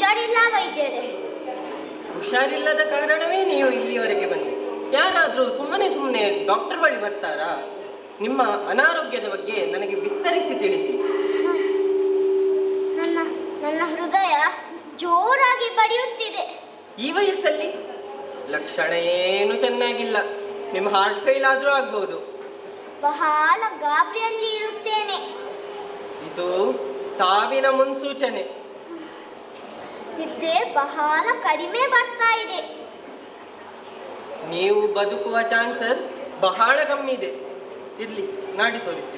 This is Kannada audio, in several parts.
ಹುಷಾರಿಲ್ಲ ವೈದ್ಯರೇ. ಹುಷಾರಿಲ್ಲದ ಕಾರಣವೇ ನೀವು ಇಲ್ಲಿಯವರೆಗೆ ಬನ್ನಿ. ಯಾರಾದರೂ ಸುಮ್ಮನೆ ಸುಮ್ಮನೆ ಡಾಕ್ಟರ್ ಬಳಿ ಬರ್ತಾರಾ? ನಿಮ್ಮ ಅನಾರೋಗ್ಯದ ಬಗ್ಗೆ ನನಗೆ ವಿಸ್ತರಿಸಿ ತಿಳಿಸಿ. ನನ್ನ ಹೃದಯ ಜೋರಾಗಿ ಬಡಿಯುತ್ತಿದೆ. ಈ ವಯಸ್ಸಲ್ಲಿ ಲಕ್ಷಣ ಏನು ಚೆನ್ನಾಗಿಲ್ಲ. ನಿಮ್ಮ ಹಾರ್ಟ್ ಫೇಲ್ ಆದರೂ ಆಗ್ಬೋದು. ಬಹಳ ಗಾಬರಿಯಲ್ಲಿ ಇರುತ್ತೇನೆ. ಇದು ಸಾವಿನ ಮುನ್ಸೂಚನೆ. ನಿದ್ದೆ ಬಹಳ ಕಡಿಮೆ ಬರ್ತಾ ಇದೆ. ನೀವು ಬದುಕುವ ಚಾನ್ಸಸ್ ಬಹಳ ಕಮ್ಮಿ ಇದೆ. ಇರ್ಲಿ, ನಾಡಿ ತೋರಿಸಿ.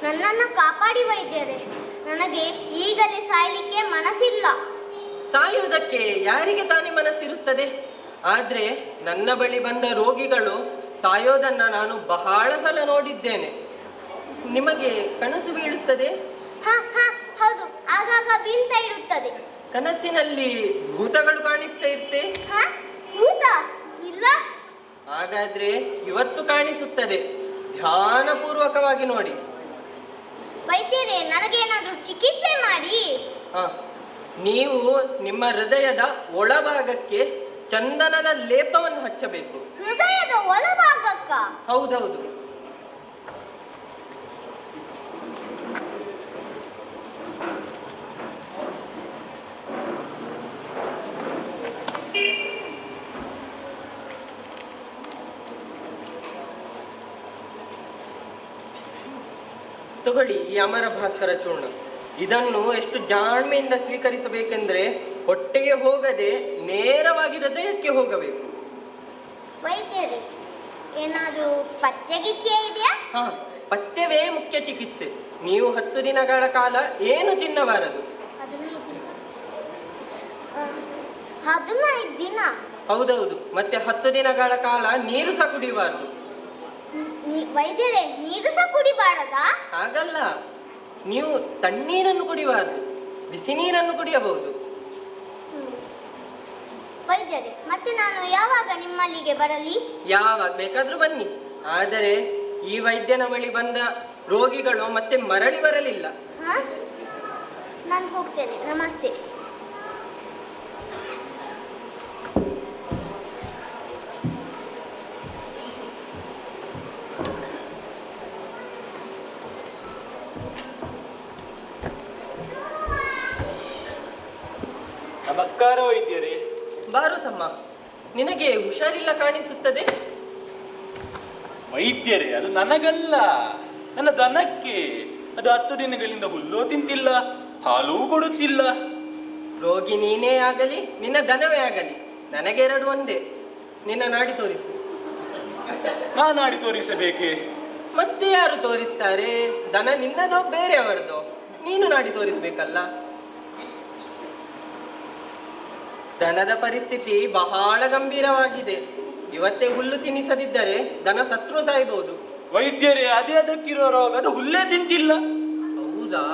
ನನ್ನನ್ನು ಕಾಪಾಡಿ ವೈದ್ಯರೇ. ನನಗೆ ಈಗಲೇ ಸಾಯಲಿಕ್ಕೆ ಮನಸ್ಸಿಲ್ಲ. ಸಾಯುವುದಕ್ಕೆ ಯಾರಿಗೆ ತಾನೇ ಮನಸ್ಸಿರುತ್ತದೆ? ಆದರೆ ನನ್ನ ಬಳಿ ಬಂದ ರೋಗಿಗಳು ಸಾಯೋದನ್ನು ನಾನು ಬಹಳ ಸಲ ನೋಡಿದ್ದೇನೆ. ನಿಮಗೆ ಕನಸು ಬೀಳುತ್ತದೆ? ಹೌದು, ಆಗಾಗ ಬೀಳ್ತಾ ಇರುತ್ತದೆ. ಕನಸಿನಲ್ಲಿ ಭೂತಗಳು ಕಾಣಿಸ್ತಾ ಇರ್ತೆ? ಭೂತ ಇಲ್ಲ. ಹಾಗಾದ್ರೆ ಇವತ್ತು ಕಾಣಿಸುತ್ತದೆ. ಧ್ಯಾನಪೂರ್ವಕವಾಗಿ ನೋಡಿ. ವೈದ್ಯರೇ, ನನಗೇನಾದ್ರೂ ಚಿಕಿತ್ಸೆ ಮಾಡಿ. ನೀವು ನಿಮ್ಮ ಹೃದಯದ ಒಳಭಾಗಕ್ಕೆ ಚಂದನದ ಲೇಪವನ್ನು ಹಚ್ಚಬೇಕು. ಹೃದಯದ ಒಳಭಾಗಕ್ಕ? ಹೌದೌದು. ತಗೊಳ್ಳಿ ಈ ಅಮರ ಭಾಸ್ಕರ ಚೂರ್ಣ. ಇದನ್ನು ಎಷ್ಟು ಜಾಣ್ಮೆಯಿಂದ ಸ್ವೀಕರಿಸಬೇಕೆಂದ್ರೆ ಹೊಟ್ಟೆಗೆ ಹೋಗದೆ ನೇರವಾಗಿ ಹೃದಯಕ್ಕೆ ಹೋಗಬೇಕು. ವೈದ್ಯರೇ, ಏನಾದ್ರೂ ಪಥ್ಯಗಿತ್ಯ ಇದೆಯಾ? ಪಥ್ಯವೇ ಮುಖ್ಯ ಚಿಕಿತ್ಸೆ. ನೀವು 10 ದಿನಗಳ ಕಾಲ ಏನು ತಿನ್ನಬಾರದು. 15 ದಿನ? ಹೌದೌದು. ಮತ್ತೆ 10 ದಿನಗಳ ಕಾಲ ನೀರು ಸಹ ಕುಡಿಬಾರದು. ವೈದ್ಯರೇ, ನೀರು ಸಹ ಕುಡಿಬಾರದಾ? ಹಾಗಲ್ಲ, ನೀವು ತಣ್ಣೀರನ್ನು ಕುಡಿಬಾರದು, ಬಿಸಿ ನೀರನ್ನು ಕುಡಿಯಬಹುದು. ವೈದ್ಯರೇ, ಮತ್ತೆ ನಾನು ಯಾವಾಗ ನಿಮ್ಮಲ್ಲಿಗೆ ಬರಲಿ? ಯಾವಾಗ ಬೇಕಾದ್ರೂ ಬನ್ನಿ. ಆದರೆ ಈ ವೈದ್ಯನ ಬಳಿ ಬಂದ ರೋಗಿಗಳು ಮತ್ತೆ ಮರಳಿ ಬರಲಿಲ್ಲ. ನಾನು ಹೋಗ್ತೇನೆ. ನಮಸ್ತೆ. ನಮಸ್ಕಾರ ವೈದ್ಯರೇ. ಬಾರು ತಮ್ಮ, ನಿನಗೆ ಹುಷಾರಿಲ್ಲ ಕಾಣಿಸುತ್ತದೆ. ವೈದ್ಯರೇ, ಅದು ನನಗಲ್ಲ, ನನ್ನ ದನಕ್ಕೆ. ಅದು 10 ದಿನಗಳಿಂದ ಹುಲ್ಲೂ ತಿಂತಿಲ್ಲ, ಹಾಲೂ ಕೊಡುತ್ತಿಲ್ಲ. ರೋಗಿ ನೀನೇ ಆಗಲಿ ನಿನ್ನ ದನವೇ ಆಗಲಿ, ನನಗೆ 2 ಒಂದೇ. ನಿನ್ನ ನಾಡಿ ತೋರಿಸು. ನಾನು ನಾಡಿ ತೋರಿಸಬೇಕೇ? ಮತ್ತೆ ಯಾರು ತೋರಿಸ್ತಾರೆ? ದನ ನಿನ್ನದೋ ಬೇರೆಯವರದೋ? ನೀನು ನಾಡಿ ತೋರಿಸ್ಬೇಕಲ್ಲ. ದನದ ಪರಿಸ್ಥಿತಿ ಬಹಳ ಗಂಭೀರವಾಗಿದೆ. ಇವತ್ತೇ ಹುಲ್ಲು ತಿನ್ನಿಸದಿದ್ದರೆ ದನ ಸತ್ರು ಸಾಯ್ಬಹುದು. ವೈದ್ಯರೇ, ಅದೇ ಅದಕ್ಕಿರೋ ರೋಗ. ಅದು ಹುಲ್ಲೇ ತಿಂತಿಲ್ಲ. ಹೌದಾ?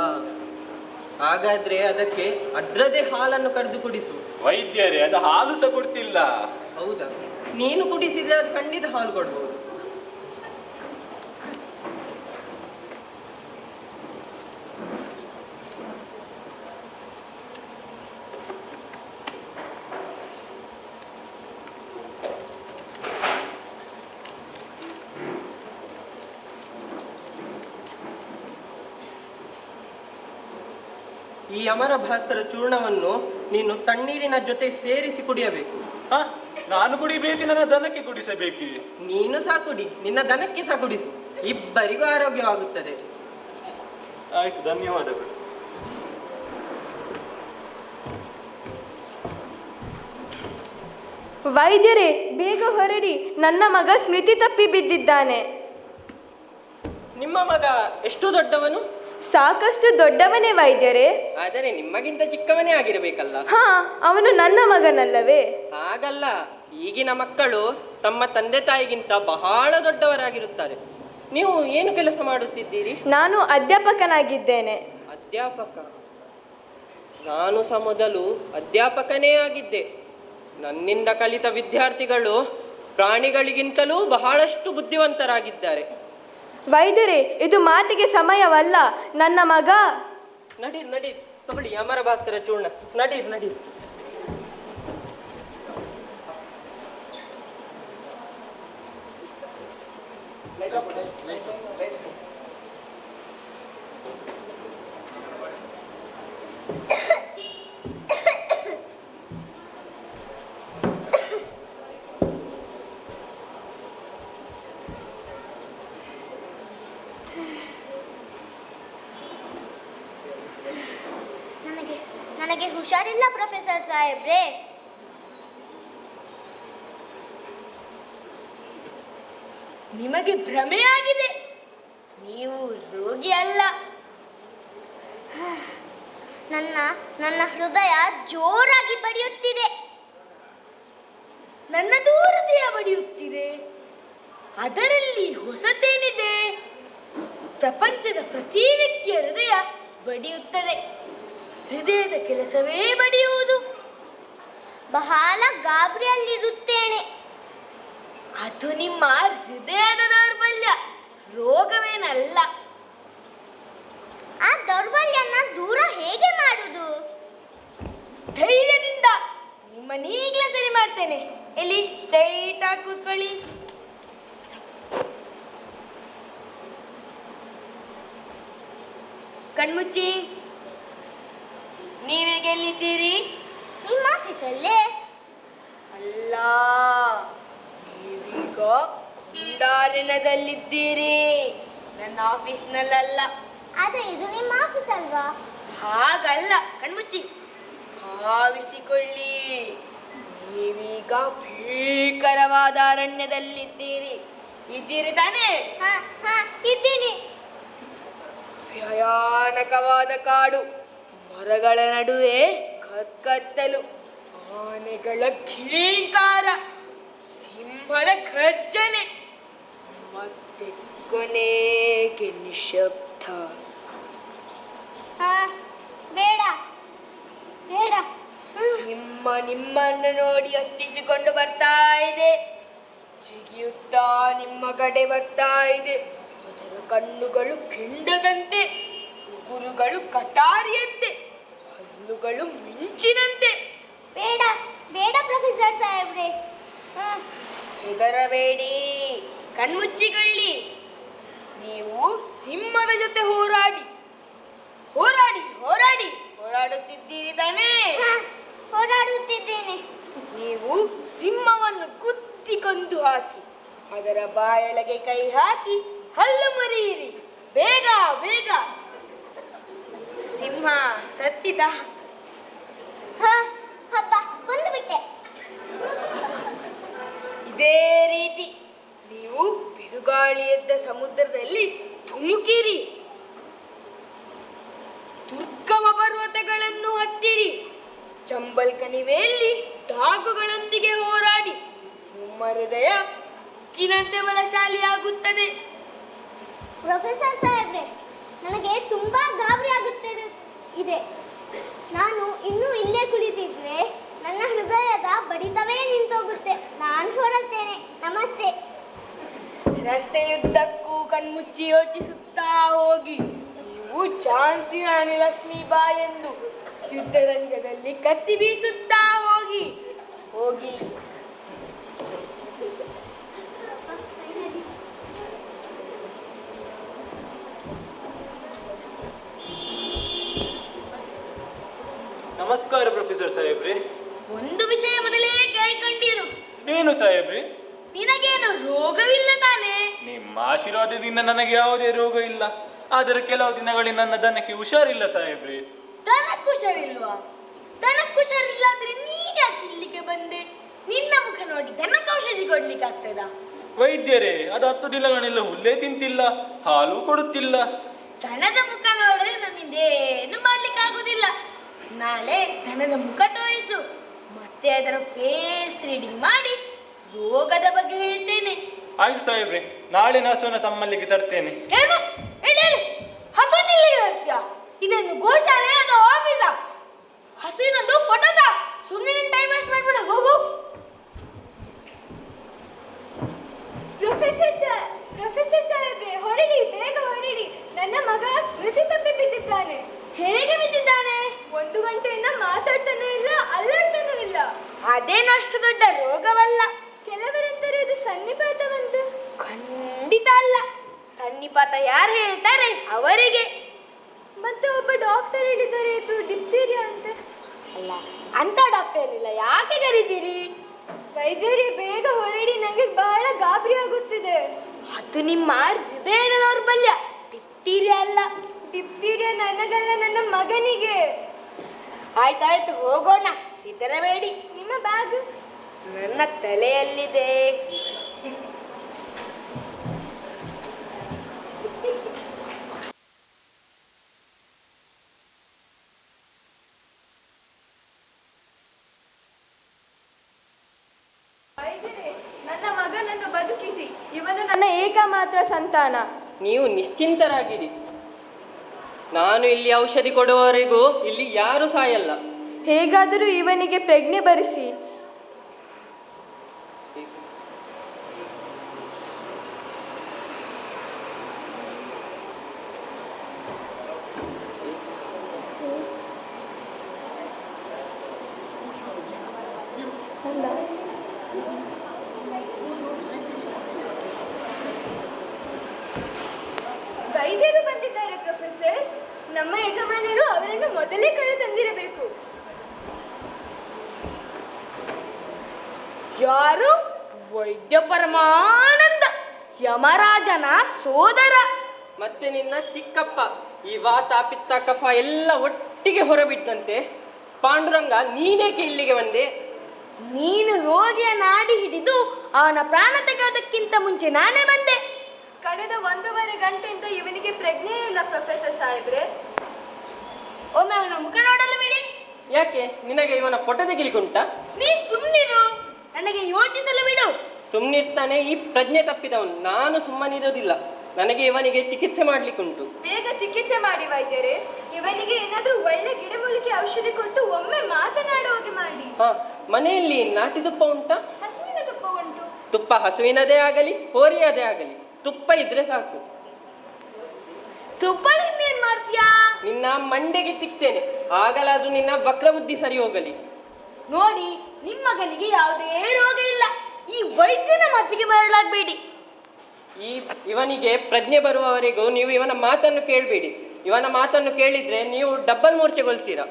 ಹಾಗಾದ್ರೆ ಅದಕ್ಕೆ ಅದ್ರದೇ ಹಾಲನ್ನು ಕರೆದು ಕುಡಿಸು. ವೈದ್ಯರೇ, ಅದು ಹಾಲು ಸಹ ಕೊಡ್ತಿಲ್ಲ. ಹೌದಾ? ನೀನು ಕುಡಿಸಿದ್ರೆ ಅದು ಖಂಡಿತ ಹಾಲು ಕೊಡ್ಬಹುದು. ಈ ಅಮರ ಭಾಸ್ಕರ ಚೂರ್ಣವನ್ನು ನೀನು ತಣ್ಣೀರಿನ ಜೊತೆ ಸೇರಿಸಿ ಕುಡಿಯಬೇಕು. ನಾನು ಕುಡಿಬೇಕು? ನನ್ನ ದನಕ್ಕೆ ಕುಡಿಸಬೇಕು? ನೀನು ಸಹ ಕುಡಿ, ನಿನ್ನ ದನಕ್ಕೆ ಸಹ ಕುಡಿಸು. ಇಬ್ಬರಿಗೂ ಆರೋಗ್ಯವಾಗುತ್ತದೆ. ಆಯ್ತು, ಧನ್ಯವಾದಗಳು. ವೈದ್ಯರೇ, ಬೇಗ ಹೊರಡಿ, ನನ್ನ ಮಗ ಸ್ಮೃತಿ ತಪ್ಪಿ ಬಿದ್ದಿದ್ದಾನೆ. ನಿಮ್ಮ ಮಗ ಎಷ್ಟು ದೊಡ್ಡವನು? ಸಾಕಷ್ಟು ದೊಡ್ಡವನೇ ವೈದ್ಯರೇ. ಆದರೆ ನಿಮ್ಮಗಿಂತ ಚಿಕ್ಕವನೇ ಆಗಿರಬೇಕಲ್ಲ? ಅವನು ನನ್ನ ಮಗನಲ್ಲವೇ? ಹಾಗಲ್ಲ, ಈಗಿನ ಮಕ್ಕಳು ತಮ್ಮ ತಂದೆ ತಾಯಿಗಿಂತ ಬಹಳ ದೊಡ್ಡವರಾಗಿರುತ್ತಾರೆ. ನೀವು ಏನು ಕೆಲಸ ಮಾಡುತ್ತಿದ್ದೀರಿ? ನಾನು ಅಧ್ಯಾಪಕನಾಗಿದ್ದೇನೆ. ಅಧ್ಯಾಪಕ? ನಾನು ಸಹ ಮೊದಲು ಅಧ್ಯಾಪಕನೇ ಆಗಿದ್ದೆ. ನನ್ನಿಂದ ಕಲಿತ ವಿದ್ಯಾರ್ಥಿಗಳು ಪ್ರಾಣಿಗಳಿಗಿಂತಲೂ ಬಹಳಷ್ಟು ಬುದ್ಧಿವಂತರಾಗಿದ್ದಾರೆ. ವೈದ್ಯರೇ, ಇದು ಮಾತಿಗೆ ಸಮಯವಲ್ಲ. ನನ್ನ ಮಗ. ನಡಿ ನಡಿ, ತಗೊಳ್ಳಿ ಅಮರ ಭಾಸ್ಕರ ಚೂರ್ಣ, ನಡೀರಿ ನಡೀರಿ. ನನಗೆ ಹುಷಾರಿಲ್ಲ ಪ್ರೊಫೆಸರ್ ಸಾಹೇಬ್ರೆ. ನಿಮಗೆ ಭ್ರಮೆಯಾಗಿದೆ, ನೀವು ರೋಗಿ ಅಲ್ಲ. ನನ್ನ ಹೃದಯ ಜೋರಾಗಿ ಬಡಿಯುತ್ತಿದೆ. ನನ್ನದು ಹೃದಯ ಬಡಿಯುತ್ತಿದೆ. ಅದರಲ್ಲಿ ಹೊಸತೇನಿದೆ? ಪ್ರಪಂಚದ ಪ್ರತಿ ವ್ಯಕ್ತಿಯ ಹೃದಯ ಬಡಿಯುತ್ತದೆ. ಹೃದಯದ ಕೆಲಸವೇ ಬಡಿಯುವುದು. ಬಹಳ ಗಾಬರಿಯಲ್ಲಿರುತ್ತೇನೆ. ಅದು ನಿಮ್ಮ ಹೃದಯದ ದೌರ್ಬಲ್ಯ, ರೋಗವೇನಲ್ಲ. ಆ ದೌರ್ಬಲ್ಯನ ದೂರ ಹೇಗೆ ಮಾಡುದು? ಧೈರ್ಯದಿಂದ ನಿಮ್ಮನ್ನೀಗ್ಲೇ ಸರಿ ಮಾಡ್ತೇನೆ. ಇಲ್ಲಿ ಸ್ಟ್ರೈಟ್ ಆಗಿ ಕೂತ್ಕೊಳ್ಳಿ. ಕಣ್ಮುಚ್ಚಿ. ನೀವೀಗ ಎಲ್ಲಿದ್ದೀರಿ? ನಿಮ್ಮ ಆಫೀಸಲ್ಲೇ. ಅಲ್ಲ, ನೀವೀಗ ಭಂಡಾರನದಲ್ಲಿದ್ದೀರಿ, ನನ್ನ ಆಫೀಸ್ನಲ್ಲ. ಆದ್ರೆ ಇದು ನಿಮ್ಮ ಆಫೀಸ್ ಅಲ್ವಾ? ಹಾಗಲ್ಲ, ಕಣ್ಮುಚ್ಚಿ. ಭಾವಿಸಿಕೊಳ್ಳಿ, ನೀವೀಗ ಭೀಕರವಾದ ಅರಣ್ಯದಲ್ಲಿದ್ದೀರಿ. ಇದ್ದೀರಿ ತಾನೇ? ಇದ್ದೀನಿ. ಭಯಾನಕವಾದ ಕಾಡು, ಮರಗಳ ನಡುವೆ ಕತ್ತಲು, ಆನೆಗಳ ಘೀಂಕಾರ, ಸಿಂಹದ ಗರ್ಜನೆ, ಮತ್ತೆ ಕೊನೆಗೆ ನಿಶಬ್ದ. ಬೇಡ ಬೇಡ. ನಿಮ್ಮನ್ನು ನೋಡಿ ಅಟ್ಟಿಸಿಕೊಂಡು ಬರ್ತಾ ಇದೆ, ಜಿಗಿಯುತ್ತಾ ನಿಮ್ಮ ಕಡೆ ಬರ್ತಾ ಇದೆ. ಅದರ ಕಣ್ಣುಗಳು ಕೆಂಡದಂತೆ, ಉಗುರುಗಳು ಕಟಾರಿಯಂತೆ, ಹಲ್ಲುಗಳು ಮಿಂಚಿನಂತೆ. ಬೇಡ ಬೇಡ ಪ್ರೊಫೆಸರ್ ಸಾಹೇಬ್ರೆ. ಹೆದರಬೇಡಿ, ಕಣ್ಮುಚ್ಚಿಕೊಳ್ಳಿ. ನೀವು ಸಿಂಹದ ಜೊತೆ ಹೋರಾಡಿ ಹೋರಾಡಿ ಹೋರಾಡಿ ಹೋರಾಡುತ್ತಿದ್ದೀರಿ ತಾನೇ? ಹೋರಾಡುತ್ತಿದ್ದೇನೆ. ನೀವು ಸಿಂಹವನ್ನು ಕುತ್ತಿ ಕೊಂದು ಹಾಕಿ, ಅದರ ಬಾಯೊಳಗೆ ಕೈ ಹಾಕಿ ಹಲ್ಲು ಮುರಿಯಿರಿ. ಬೇಗ ಬೇಗ. ಸಿಂಹ ಸತ್ತಿದ. ಹಬ್ಬ, ಕೊಂದು ಬಿಟ್ಟೆ. ಇದೇ ರೀತಿ ನೀವು ಬಿರುಗಾಳಿ ಎದ್ದ ಸಮುದ್ರದಲ್ಲಿ ಧುಮುಕಿರಿ, ದುರ್ಗಮ ಪರ್ವತಗಳನ್ನು ಹತ್ತಿರಿ, ಚಂಬಲ್ ಕಣಿವೆಯಲ್ಲಿ ಡಾಗುಗಳೊಂದಿಗೆ ಹೋರಾಡಿ ನಿಮ್ಮ ಹೃದಯ ಕಿರಂತೆ ಬಲಶಾಲಿಯಾಗುತ್ತದೆ. ಪ್ರೊಫೆಸರ್ ಸಾಹೇಬ್ರೆ, ನನಗೆ ತುಂಬಾ ಗಾಬರಿ ಆಗುತ್ತಿದೆ ಇದೆ. ನಾನು ಇನ್ನೂ ಇಲ್ಲೇ ಕುಳಿತಿದ್ರೆ ನನ್ನ ಹೃದಯದ ಬಡಿತವೇ ನಿಂತೋಗುತ್ತೆ. ನಾನು ಹೊರಡ್ತೇನೆ. ನಮಸ್ತೆ. ರಸ್ತೆಯುದ್ದಕ್ಕೂ ಕಣ್ಮುಚ್ಚಿ ಯೋಚಿಸುತ್ತಾ ಹೋಗಿ. ನೀವು ಝಾನ್ಸಿ ರಾಣಿ ಲಕ್ಷ್ಮೀಬಾಯಿ ಎಂದು ಯುದ್ಧರಂಗದಲ್ಲಿ ಕತ್ತಿ ಬೀಸುತ್ತಾ ಹೋಗಿ ಹೋಗಿ. ನಮಸ್ಕಾರ ಪ್ರೊಫೆಸರ್ ಸಾಹೇಬ್ರಿ. ಒಂದು ವಿಷಯ ಮೊದಲೇ ಕೇಳ್ಕೊಂಡಿರು. ಏನು ಸಾಹೇಬ್ರಿ? ನಿನಗೇನು ರೋಗವಿಲ್ಲ ತಾನೇ? ನಿಮ್ಮ ಆಶೀರ್ವಾದದಿಂದ ನನಗೆ ಯಾವುದೇ ರೋಗ ಇಲ್ಲ. ಆದರೆ ಕೆಲವು ದಿನಗಳಿಂದ ನನ್ನ ದನಕ್ಕೆ ಹುಷಾರಿಲ್ಲ ಸಾಹೇಬ್ರಿ. ದನಕ್ಕೆ ಹುಷಾರಿಲ್ವಾ? ದನಕ್ಕೆ ಹುಷಾರಿಲ್ಲ ಆದ್ರೆ ನೀನ್ ಯಾಕೆ ಇಲ್ಲಿಗೆ ಬಂದೆ? ನಿನ್ನ ಮುಖ ನೋಡಿ ದನಕ್ಕೆ ಔಷಧಿ ಕೊಡ್ಲಿಕ್ಕೆ ಆಗ್ತದ? ವೈದ್ಯರೇ, ಅದು 10 ದಿನಗಳಿಂದ ಹುಲ್ಲೇ ತಿಂತಿಲ್ಲ, ಹಾಲು ಕೊಡುತ್ತಿಲ್ಲ. ದನದ ಮುಖ ನೋಡಿದ್ರೆ ನನ್ನಿಂದೇನು ಮಾಡ್ಲಿಕ್ಕೆ ಆಗುದಿಲ್ಲ. ನಾಳೆ ದನದ ಮುಖ ತೋರಿಸು, ಮತ್ತೆ ಅದರ ಫೇಸ್ ರೀಡಿಂಗ್ ಮಾಡಿ ರೋಗದ ಬಗ್ಗೆ ಹೇಳ್ತೇನೆ. ಆಯ್ತು ಸಾಹೇಬ್ರೆ, ನಾಳೆ ಹಸುವನ್ನು ತಮ್ಮಲ್ಲಿಗೆ ತರ್ತೇನೆ. ಏನು ಹೇಳಿ ಹೇಳಿ, ಹಸುವಿನಲ್ಲಿ ಇರ್ತೀಯ? ಇದೇನು ಗೋಶಾಲೆ ಅದು ಆಫೀಸ? ಹಸುವಿನದ್ದು ಫೋಟೋದ? ಸುಮ್ಮನೆ ಟೈಮ್ ವೇಸ್ಟ್ ಮಾಡ್ಬೇಡ, ಹೋಗು. ಪ್ರೊಫೆಸರ್ ಸಾಹೇಬ್ರೆ, ಹೊರಡಿ, ಬೇಗ ಹೊರಡಿ. ನನ್ನ ಮಗ ಸ್ಮೃತಿ ತಪ್ಪಿ ಬಿದ್ದಿದ್ದಾನೆ. ಹೇಗೆ ಬಿದ್ದಿದ್ದಾನೆ? ಅದೇನಷ್ಟು ದೊಡ್ಡ ರೋಗವಲ್ಲ. ಕೆಲವರೆಂದರೆ ಇದು ಸನ್ನಿಪಾತವಂತೆ. ಖಂಡಿತ ಅಲ್ಲ. ಸನ್ನಿಪಾತ ಯಾರು ಹೇಳ್ತಾರೆ ಅವರಿಗೆ. ಮತ್ತೆ ಒಬ್ಬ ಡಾಕ್ಟರ್ ಹೇಳಿದ್ದಾರೆ ಇದು ಡಿಪ್ತೀರಿಯಾ ಅಂತ. ಅಲ್ಲ, ಅಂತ ಡಾಕ್ಟರ್ ಏನಿಲ್ಲ, ಯಾಕೆ ಕರೀತೀರಿ? ವೈದ್ಯರೇ ಬೇಗ ಹೊರಡಿ, ನನಗೆ ಬಹಳ ಗಾಬರಿ ಆಗುತ್ತಿದೆ. ಅದು ನಿಮ್ಮ ಹೃದಯದ ದೌರ್ಬಲ್ಯ, ಡಿಪ್ತೀರಿಯಾ ಅಲ್ಲ. ಡಿಪ್ತೀರಿಯಾ ನನಗಲ್ಲ, ನನ್ನ ಮಗನಿಗೆ. ಆಯ್ತಾಯ್ತು, ಹೋಗೋಣ. ಹೆದರಬೇಡಿ. ನಿಮ್ಮ ಬ್ಯಾಗ್ ನನ್ನ ತಲೆಯಲ್ಲಿದೆ. ವೈದ್ಯರೇ, ನನ್ನ ಮಗನನ್ನು ಬದುಕಿಸಿ. ಇವನು ನನ್ನ ಏಕಮಾತ್ರ ಸಂತಾನ. ನೀವು ನಿಶ್ಚಿಂತರಾಗಿರಿ. ನಾನು ಇಲ್ಲಿ ಔಷಧಿ ಕೊಡುವವರೆಗೂ ಇಲ್ಲಿ ಯಾರೂ ಸಾಯಲ್ಲ. ಹೇಗಾದರೂ ಇವನಿಗೆ ಪ್ರಜ್ಞೆ ಬರಿಸಿ. ವೈದ್ಯರು ಬಂದಿದ್ದಾರೆ ಪ್ರೊಫೆಸರ್. ನಮ್ಮ ಯಜಮಾನರು ಅವರನ್ನು ಮೊದಲೇ ಕರೆತಂದಿರಬೇಕು. ಯಾರು? ವೈದ್ಯ ಪರಮಾನಂದ, ಯಮರಾಜನ ಸೋದರ. ಮತ್ತೆ ನಿನ್ನ ಚಿಕ್ಕಪ್ಪ. ಈ ವಾತ ಪಿತ್ತ ಕಫ ಎಲ್ಲ ಒಟ್ಟಿಗೆ ಹೊರಬಿದ್ದಂತೆ. ಪಾಂಡುರಂಗ, ನೀನೇಕೆ ಇಲ್ಲಿಗೆ ಬಂದೆ? ನೀನು ರೋಗಿಯ ನಾಡಿ ಹಿಡಿದು ಅವನ ಪ್ರಾಣ ತೆಗೆಯೋದಕ್ಕಿಂತ ಮುಂಚೆ ನಾನೇ ಬಂದೆ. ಕಳೆದ 1.5 ಗಂಟೆಯಿಂದ ಇವನಿಗೆ ಪ್ರಜ್ಞೆ ಇಲ್ಲ ಪ್ರೊಫೆಸರ್ ಸಾಹೇಬ್ರೆ. ಒಮ್ಮೆ ಅವನ ಮುಖ ನೋಡಲು ಬಿಡಿ. ಯಾಕೆ, ನಿನಗೆ ಇವನ ಫೋಟೋ ತೆಗಿಲಿಕ್ಕುಂಟ? ನೀ ಸುಮ್ಮನಿರು, ನನಗೆ ಯೋಚಿಸಲು ಬಿಡು. ಸುಮ್ಮನಿರ್ತಾನೆ ಈ ಪ್ರಜ್ಞೆ ತಪ್ಪಿದವನು. ನಾನು ಸುಮ್ಮನಿರೋದಿಲ್ಲ. ನನಗೆ ಇವನಿಗೆ ಚಿಕಿತ್ಸೆ ಮಾಡ್ಲಿಕ್ಕುಂಟು. ಬೇಗ ಚಿಕಿತ್ಸೆ ಮಾಡಿ ವೈದ್ಯರೇ. ಇವನಿಗೆ ಏನಾದ್ರೂ ಒಳ್ಳೆ ಗಿಡಮೂಲಿಕೆ ಔಷಧಿ ಕೊಟ್ಟು ಒಮ್ಮೆ ಮಾತನಾಡೋ ಹಾಗೆ ಮಾಡಿ. ಹಾ, ಮನೆಯಲ್ಲಿ ನಾಟಿ ತುಪ್ಪ ಉಂಟಾ? ಹಸುವಿನ ತುಪ್ಪ ಉಂಟು. ತುಪ್ಪ ಹಸುವಿನದೇ ಆಗಲಿ ಹೋರಿಯದೇ ಆಗಲಿ, ತುಪ್ಪ ಇದ್ರೆ ಸಾಕು. ತುಪ್ಪ ಇನ್ನೇನ್ ಮಾಡ್ತೀಯಾ? ನಿನ್ನ ಮಂಡೆಗೆ ತಿಕ್ತೇನೆ, ಆಗಲಾದ್ರೂ ನಿನ್ನ ವಕ್ರ ಬುದ್ಧಿ ಸರಿ ಹೋಗಲಿ. ನೋಡಿ, ನಿಮ್ಮ ಮಗನಿಗೆ ಯಾವುದೇ ರೋಗ ಇಲ್ಲ. ಈ ವೈದ್ಯನ ಮಾತಿಗೆ ಬರಲಾಗಬೇಡಿ. ಇವನಿಗೆ ಪ್ರಜ್ಞೆ ಬರುವವರೆಗೂ ನೀವು ಇವನ ಮಾತನ್ನು ಕೇಳಬೇಡಿ. ಇವನ ಮಾತನ್ನು ಕೇಳಿದ್ರೆ ನೀವು ಡಬ್ಬಲ್ ಮೂರ್ಛೆಗೊಳ್ತೀರಾ.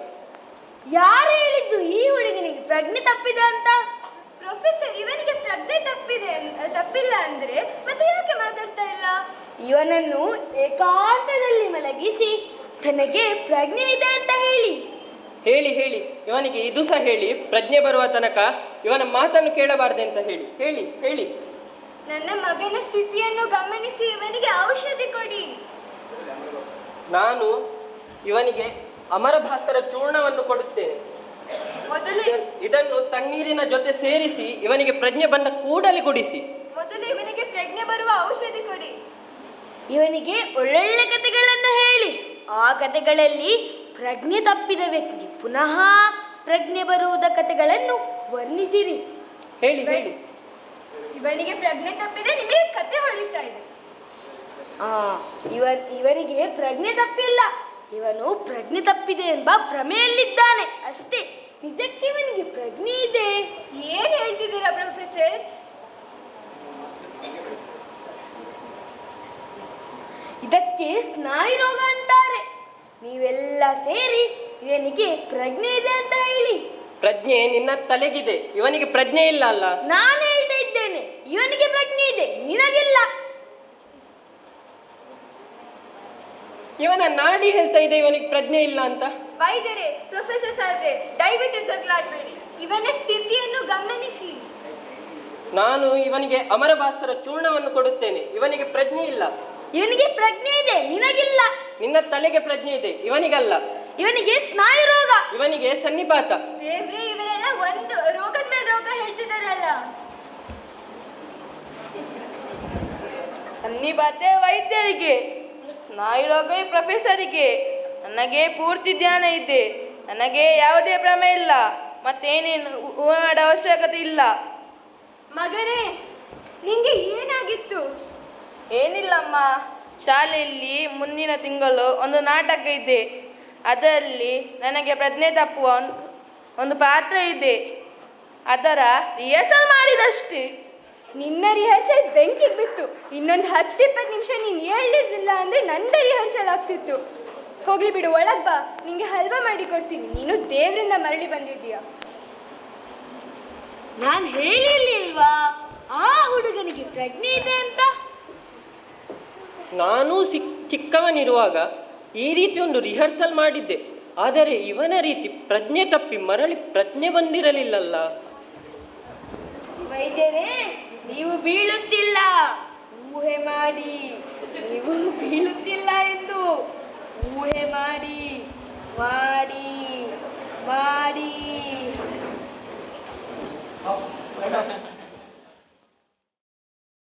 ಯಾರು ಹೇಳಿದ್ದು ಈ ಹುಡುಗನಿಗೆ ಪ್ರಜ್ಞೆ ತಪ್ಪಿದೆ ಅಂತ? ಪ್ರೊಫೆಸರ್, ಇವನಿಗೆ ಪ್ರಜ್ಞೆ ತಪ್ಪಿಲ್ಲ ಅಂದ್ರೆ ಮತ್ತೆ ಯಾಕೆ ಮಾತಾಡ್ತಾ ಇಲ್ಲ? ಇವನನ್ನು ಏಕಾಂತದಲ್ಲಿ ಮಲಗಿಸಿ ತನಗೆ ಪ್ರಜ್ಞೆ ಇದೆ ಅಂತ ಹೇಳಿ ಹೇಳಿ ಹೇಳಿ ಇವನಿಗೆ ಇದು ಸಹ ಹೇಳಿ, ಪ್ರಜ್ಞೆ ಬರುವ ತನಕ ಇವನ ಮಾತನ್ನು ಕೇಳಬಾರ್ದೆ ಅಂತ ಹೇಳಿ ಹೇಳಿ ಹೇಳಿ. ನನ್ನ ಮಗನ ಸ್ಥಿತಿಯನ್ನು ಗಮನಿಸಿ ಇವನಿಗೆ ಔಷಧಿ ಕೊಡಿ. ನಾನು ಇವನಿಗೆ ಅಮರ ಭಾಸ್ಕರ ಚೂರ್ಣವನ್ನು ಕೊಡುತ್ತೇನೆ. ಮೊದಲು ಇದನ್ನು ತಣ್ಣೀರಿನ ಜೊತೆ ಸೇರಿಸಿ ಇವನಿಗೆ ಪ್ರಜ್ಞೆ ಬಂದ ಕೂಡಲೇ ಕುಡಿಸಿ. ಮೊದಲು ಇವನಿಗೆ ಪ್ರಜ್ಞೆ ಬರುವ ಔಷಧಿ ಕೊಡಿ. ಇವನಿಗೆ ಒಳ್ಳೊಳ್ಳೆ ಕಥೆಗಳನ್ನು ಹೇಳಿ, ಆ ಕಥೆಗಳಲ್ಲಿ ಪ್ರಜ್ಞೆ ತಪ್ಪಿದ ವ್ಯಕ್ತಿಗೆ ಪುನಃ ಪ್ರಜ್ಞೆ ಬರುವುದ ಕಥೆಗಳನ್ನು ವರ್ಣಿಸಿರಿ. ಹೇಳಿ ಹೇಳಿ. ಇವನಿಗೆ ಪ್ರಜ್ಞೆ ತಪ್ಪಿದೆ, ನಿಮಗೆ ಕತೆ ಹೊಳಿತಾ ಇದೆ. ಇವನಿಗೆ ಪ್ರಜ್ಞೆ ತಪ್ಪಿಲ್ಲ, ಇವನು ಪ್ರಜ್ಞೆ ತಪ್ಪಿದೆ ಎಂಬ ಭ್ರಮೆಯಲ್ಲಿದ್ದಾನೆ ಅಷ್ಟೇ. ನಿಜಕ್ಕೆ ಇವನಿಗೆ ಪ್ರಜ್ಞೆ ಇದೆ. ಏನ್ ಹೇಳ್ತಿದ್ದೀರಾ ಪ್ರೊಫೆಸರ್? ಇದಕ್ಕೆ ಸ್ನಾಯು ರೋಗ ಅಂತಾರೆ. ನೀವೆಲ್ಲ ಸೇರಿ ಇವನಿಗೆ ಪ್ರಜ್ಞೆ ಇದೆ ಅಂತ ಹೇಳಿ. ಪ್ರಜ್ಞೆ ನಿನ್ನ ತಲೆಗಿದೆ, ಇವನಿಗೆ ಪ್ರಜ್ಞೆ ಇಲ್ಲ ಅಲ್ಲ. ನಾನು ಹೇಳ್ತಾ ಇದ್ದೇನೆ, ಇವನಿಗೆ ಪ್ರಜ್ಞೆ ಇದೆ, ನಿನಗಿಲ್ಲ. ಇವನ ನಾಡಿ ಹೇಳ್ತಾ ಇದೆ ಇವನಿಗೆ ಪ್ರಜ್ಞೆ ಇಲ್ಲ ಅಂತ. ವೈದ್ಯರೇ, ಪ್ರೊಫೆಸರ್ ಸಾಹೇಬ್ರೆ, ದಯವಿಟ್ಟು ಜಗಳಾಡಬೇಡಿ. ಇವನ ಸ್ಥಿತಿಯನ್ನು ಗಮನಿಸಿ. ನಾನು ಇವನಿಗೆ ಅಮರ ಭಾಸ್ಕರ ಚೂರ್ಣವನ್ನು ಕೊಡುತ್ತೇನೆ. ಇವನಿಗೆ ಪ್ರಜ್ಞೆ ಇಲ್ಲ. ಇವನಿಗೆ ಪ್ರಜ್ಞೆ ಇದೆ, ನಿನಗಿಲ್ಲ. ನಿನ್ನ ತಲೆಗೆ ಪ್ರಜ್ಞೆ ಇದೆ, ಇವನಿಗಲ್ಲ. ಇವನಿಗೆ ಸ್ನಾಯು ರೋಗ, ಇವನಿಗೆ ಸನ್ನಿಪಾತ. ದೇವ್ರೆ, ಇವರೆಲ್ಲ ಒಂದು ರೋಗದ ಮೇಲೆ ರೋಗ ಹೇಳ್ತಿದಾರಲ್ಲ. ಸನ್ನಿಪಾತೆ ವೈದ್ಯರಿಗೆ, ಸ್ನಾಯು ರೋಗ ಪ್ರೊಫೆಸರಿಗೆ. ನನಗೆ ಪೂರ್ತಿ ಧ್ಯಾನ ಇದೆ, ನನಗೆ ಯಾವುದೇ ಭ್ರಮೆ ಇಲ್ಲ, ಮತ್ತೇನೇನು ಮಾಡೋ ಅವಶ್ಯಕತೆ ಇಲ್ಲ. ಮಗನೇ, ನಿಂಗೆ ಏನಾಗಿತ್ತು? ಏನಿಲ್ಲಮ್ಮ, ಶಾಲೆಯಲ್ಲಿ ಮುಂದಿನ ತಿಂಗಳು ಒಂದು ನಾಟಕ ಇದೆ. ಅದರಲ್ಲಿ ನನಗೆ ಪ್ರಜ್ಞೆ ತಪ್ಪುವ ಒಂದು ಪಾತ್ರ ಇದೆ. ಅದರ ರಿಹರ್ಸಲ್ ಮಾಡಿದಷ್ಟೇ. ನಿನ್ನ ರಿಹರ್ಸಲ್ ಬೆಂಕಿಗೆ ಬಿತ್ತು. ಇನ್ನೊಂದು 10-20 ನಿಮಿಷ ನೀನು ಹೇಳಿರಲಿಲ್ಲ ಅಂದರೆ ನಂದೇ ರಿಹರ್ಸಲ್ ಆಗ್ತಿತ್ತು. ಹೋಗ್ಲಿ ಬಿಡು, ಒಳಗೆ ಬಾ, ನಿಂಗೆ ಹಲ್ವಾ ಮಾಡಿ ಕೊಡ್ತೀನಿ. ನೀನು ದೇವರಿಂದ ಮರಳಿ ಬಂದಿದ್ದೀಯ. ನಾನು ಹೇಳಿರ್ಲಿಲ್ವಾ ಆ ಹುಡುಗನಿಗೆ ಪ್ರಜ್ಞೆ ಇದೆ ಅಂತ? ನಾನು ಚಿಕ್ಕವನಿರುವಾಗ ಈ ರೀತಿ ಒಂದು ರಿಹರ್ಸಲ್ ಮಾಡಿದ್ದೆ, ಆದರೆ ಇವನ ರೀತಿ ಪ್ರಜ್ಞೆ ತಪ್ಪಿ ಮರಳಿ ಪ್ರಜ್ಞೆ ಬಂದಿರಲಿಲ್ಲಲ್ಲ. ವೈದ್ಯರೇ, ನೀವು ಬೀಳುತ್ತಿಲ್ಲ, ಊಹೆ ಮಾಡಿ. ನೀವು ಬೀಳುತ್ತಿಲ್ಲ ಎಂದು ಊಹೆ ಮಾಡಿ ಮಾಡಿ ಮಾಡಿ